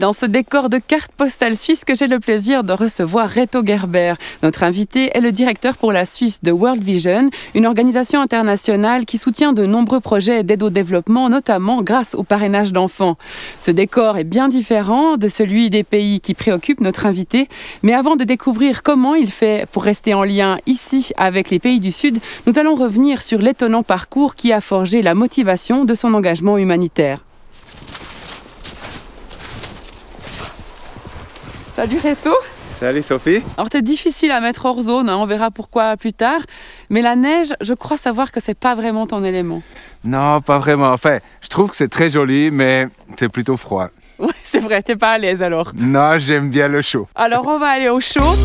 dans ce décor de carte postale suisse que j'ai le plaisir de recevoir Reto Gerber. Notre invité est le directeur pour la Suisse de World Vision, une organisation internationale qui soutient de nombreux projets d'aide au développement, notamment grâce au parrainage d'enfants. Ce décor est bien différent de celui des pays qui préoccupent notre invité. Mais avant de découvrir comment il fait pour rester en lien ici avec les pays du Sud, nous allons revenir sur l'étonnant parcours qui a forgé la motivation de son engagement humanitaire. Salut Reto. Salut Sophie. Alors t'es difficile à mettre hors zone, on verra pourquoi plus tard. Mais la neige, je crois savoir que c'est pas vraiment ton élément. Non, pas vraiment. Enfin, je trouve que c'est très joli, mais c'est plutôt froid. Oui, c'est vrai, t'es pas à l'aise alors. Non, j'aime bien le chaud. Alors on va aller au chaud.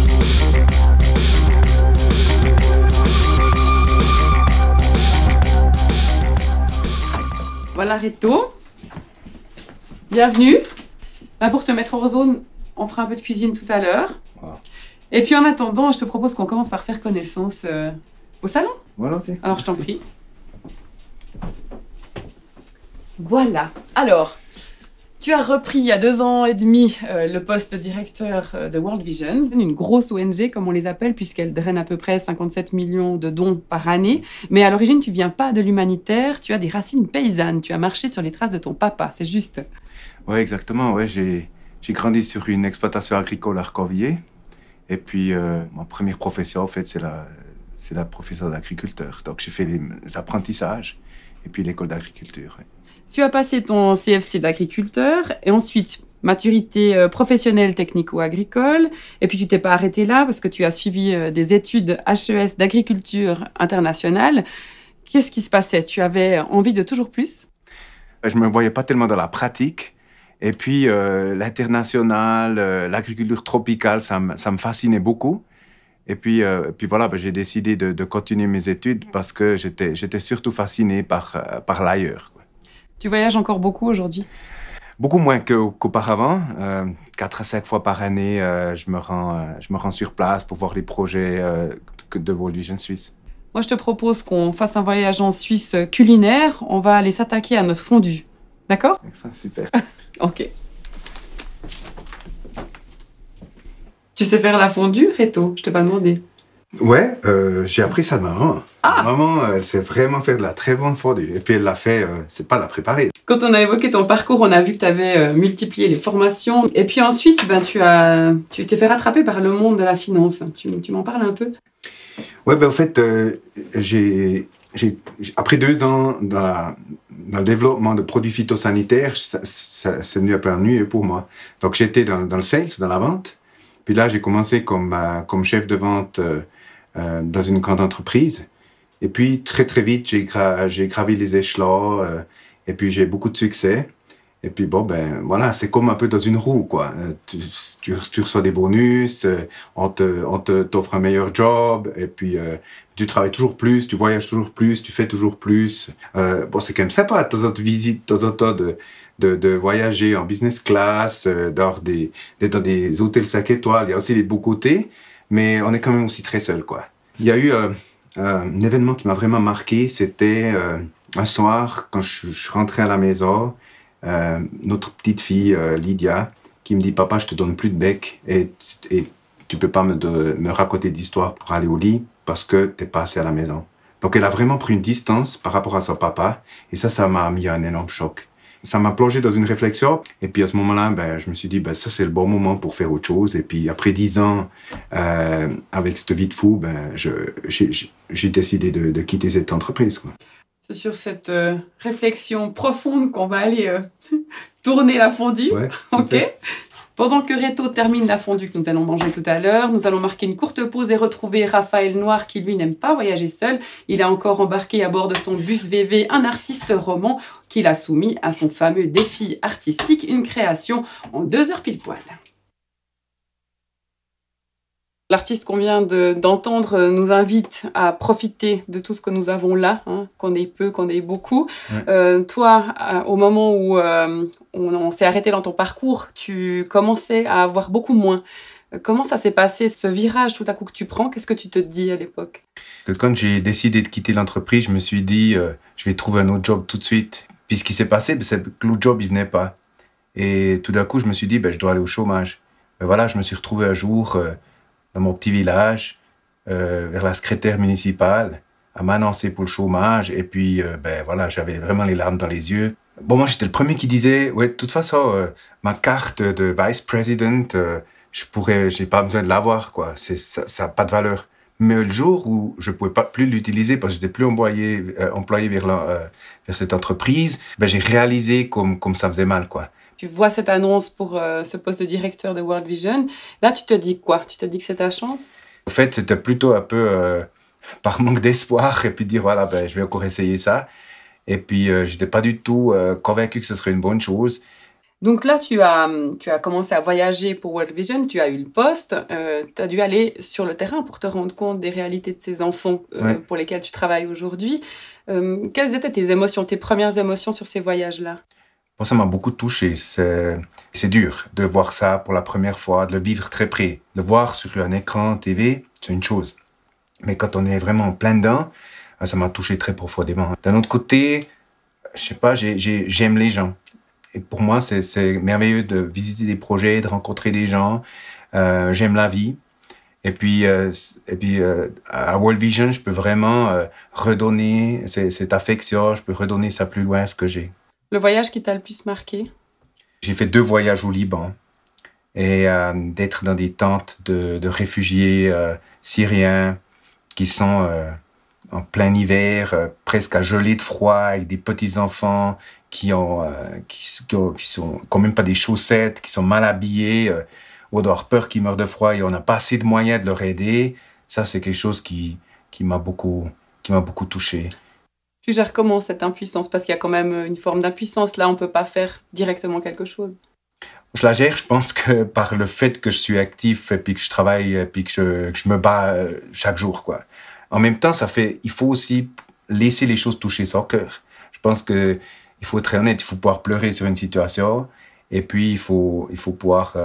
Voilà Reto. Bienvenue. Là pour te mettre hors zone, on fera un peu de cuisine tout à l'heure. Wow. Et puis en attendant, je te propose qu'on commence par faire connaissance au salon. Volontiers. Alors je t'en prie. Voilà. Alors, tu as repris il y a 2 ans et demi le poste de directeur de World Vision, une grosse ONG comme on les appelle, puisqu'elle draine à peu près 57 millions de dons par année. Mais à l'origine, tu viens pas de l'humanitaire, tu as des racines paysannes, tu as marché sur les traces de ton papa, c'est juste. Oui, exactement. Ouais, j'ai grandi sur une exploitation agricole à Arcorvillers. Et puis, ma première profession, en fait, c'est la professeure d'agriculteur. Donc, j'ai fait les apprentissages et puis l'école d'agriculture. Ouais. Tu as passé ton CFC d'agriculteur et ensuite maturité professionnelle technico-agricole. Et puis, tu t'es pas arrêté là parce que tu as suivi des études HES d'agriculture internationale. Qu'est-ce qui se passait? Tu avais envie de toujours plus? Je me voyais pas tellement dans la pratique. Et puis, l'international, l'agriculture tropicale, ça me fascinait beaucoup. Et puis voilà, j'ai décidé de continuer mes études parce que j'étais surtout fasciné par l'ailleurs. Tu voyages encore beaucoup aujourd'hui? Beaucoup moins qu'auparavant. 4 à 5 fois par année, je me rends sur place pour voir les projets de World Vision Suisse. Moi, je te propose qu'on fasse un voyage en Suisse culinaire. On va aller s'attaquer à notre fondue. D'accord? Ça, super. Ok. Tu sais faire la fondue, Reto? Je t'ai pas demandé. Ouais, j'ai appris ça de maman. Ah. Maman, elle sait vraiment faire de la très bonne fondue. Et puis elle l'a fait, c'est pas la préparer. Quand on a évoqué ton parcours, on a vu que tu avais multiplié les formations. Et puis ensuite, tu t'es fait rattraper par le monde de la finance. Tu m'en parles un peu? Ouais, au fait, après 2 ans dans le développement de produits phytosanitaires, c'est devenu un peu ennuyeux pour moi. Donc j'étais dans le sales, dans la vente. Puis là, j'ai commencé comme chef de vente dans une grande entreprise. Et puis très très vite, j'ai gravi les échelons. Et puis j'ai beaucoup de succès. Et puis bon, voilà, c'est comme un peu dans une roue, quoi. Tu reçois des bonus, on t'offre un meilleur job, et puis tu travailles toujours plus, tu voyages toujours plus, tu fais toujours plus. Bon, c'est quand même sympa, de temps en temps, visite, de temps en temps, de voyager en business class, d'être dans des hôtels 5 étoiles. Il y a aussi des beaux côtés, mais on est quand même aussi très seul, quoi. Il y a eu un événement qui m'a vraiment marqué, c'était un soir, quand je rentrais à la maison, notre petite fille, Lydia, qui me dit « Papa, je te donne plus de bec et tu peux pas me raconter d'histoire pour aller au lit parce que t'es pas assez à la maison. » Donc, elle a vraiment pris une distance par rapport à son papa et ça m'a mis un énorme choc. Ça m'a plongé dans une réflexion et puis à ce moment-là, je me suis dit ça c'est le bon moment pour faire autre chose. Et puis après 10 ans avec cette vie de fou, j'ai décidé de quitter cette entreprise, quoi. C'est sur cette réflexion profonde qu'on va aller tourner la fondue. Ouais, ok. Pendant que Reto termine la fondue que nous allons manger tout à l'heure, nous allons marquer une courte pause et retrouver Raphaël Noir qui, lui, n'aime pas voyager seul. Il a encore embarqué à bord de son bus VV un artiste roman qu'il a soumis à son fameux défi artistique, une création en 2 heures pile poil. L'artiste qu'on vient d'entendre nous invite à profiter de tout ce que nous avons là, hein, qu'on ait peu, qu'on ait beaucoup. Ouais. Toi, au moment où on s'est arrêté dans ton parcours, tu commençais à avoir beaucoup moins. Comment ça s'est passé, ce virage tout à coup que tu prends? Qu'est-ce que tu te dis à l'époque? Quand j'ai décidé de quitter l'entreprise, je me suis dit je vais trouver un autre job tout de suite. Puis ce qui s'est passé, c'est que l'autre job, il venait pas. Et tout d'un coup, je me suis dit, je dois aller au chômage. Ben voilà, je me suis retrouvé un jour dans mon petit village, vers la secrétaire municipale, à m'annoncer pour le chômage. Et puis, voilà, j'avais vraiment les larmes dans les yeux. Bon, moi, j'étais le premier qui disait, ouais, de toute façon, ma carte de vice-president, j'ai pas besoin de l'avoir, quoi. Ça a pas de valeur. Mais le jour où je pouvais pas plus l'utiliser parce que j'étais plus employé vers cette entreprise, j'ai réalisé comme ça faisait mal, quoi. Tu vois cette annonce pour ce poste de directeur de World Vision. Là, tu te dis quoi? Tu te dis que c'est ta chance? En fait, c'était plutôt un peu par manque d'espoir et puis dire, voilà, je vais encore essayer ça. Et puis, j'étais pas du tout convaincu que ce serait une bonne chose. Donc là, tu as commencé à voyager pour World Vision, tu as eu le poste, tu as dû aller sur le terrain pour te rendre compte des réalités de ces enfants pour lesquels tu travailles aujourd'hui. Quelles étaient tes émotions, tes premières émotions sur ces voyages-là? Bon, ça m'a beaucoup touché. C'est dur de voir ça pour la première fois, de le vivre très près. De le voir sur un écran TV, c'est une chose. Mais quand on est vraiment en plein dedans, ça m'a touché très profondément. D'un autre côté, je sais pas, j'aime les gens. Et pour moi, c'est merveilleux de visiter des projets, de rencontrer des gens. J'aime la vie. Et puis à World Vision, je peux vraiment redonner cette affection, je peux redonner ça plus loin, ce que j'ai. Le voyage qui t'a le plus marqué? J'ai fait 2 voyages au Liban. Et d'être dans des tentes de réfugiés syriens qui sont en plein hiver, presque à geler de froid, avec des petits-enfants qui sont quand même pas des chaussettes, qui sont mal habillés, ou d'avoir peur qu'ils meurent de froid et on n'a pas assez de moyens de leur aider. Ça, c'est quelque chose qui m'a beaucoup touché. Tu gères comment cette impuissance? Parce qu'il y a quand même une forme d'impuissance. Là, on ne peut pas faire directement quelque chose. Je la gère, je pense que par le fait que je suis actif, et puis que je travaille, et puis que je me bats chaque jour, quoi. En même temps, il faut aussi laisser les choses toucher son cœur. Je pense que il faut être honnête, il faut pouvoir pleurer sur une situation, et puis il faut pouvoir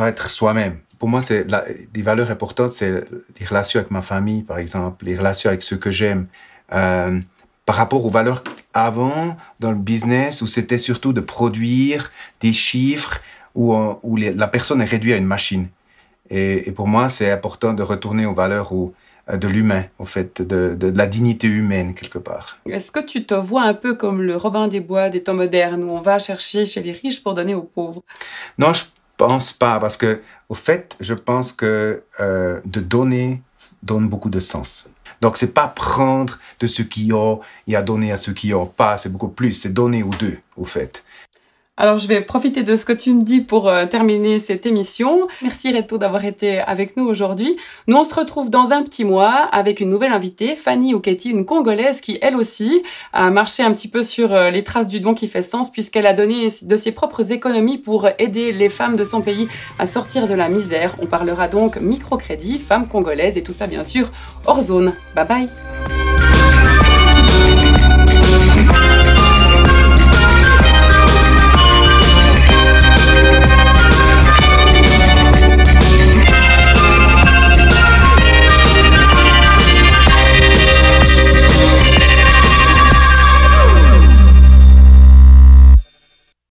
être soi-même. Pour moi, des valeurs importantes, c'est les relations avec ma famille, par exemple, les relations avec ceux que j'aime. Par rapport aux valeurs avant, dans le business, où c'était surtout de produire des chiffres, où la personne est réduite à une machine. Et pour moi, c'est important de retourner aux valeurs de l'humain, au fait, de la dignité humaine, quelque part. Est-ce que tu te vois un peu comme le Robin des Bois des temps modernes, où on va chercher chez les riches pour donner aux pauvres? Non, je pense pas, parce que, au fait, je pense que de donner donne beaucoup de sens. Donc, c'est pas prendre de ceux qui ont et à donner à ceux qui n'ont pas, c'est beaucoup plus, c'est donner aux deux, au fait. Alors, je vais profiter de ce que tu me dis pour terminer cette émission. Merci Reto d'avoir été avec nous aujourd'hui. Nous, on se retrouve dans un petit mois avec une nouvelle invitée, Fanny Oketi, une Congolaise qui, elle aussi, a marché un petit peu sur les traces du don qui fait sens puisqu'elle a donné de ses propres économies pour aider les femmes de son pays à sortir de la misère. On parlera donc microcrédit, femmes congolaises et tout ça, bien sûr, hors zone. Bye bye!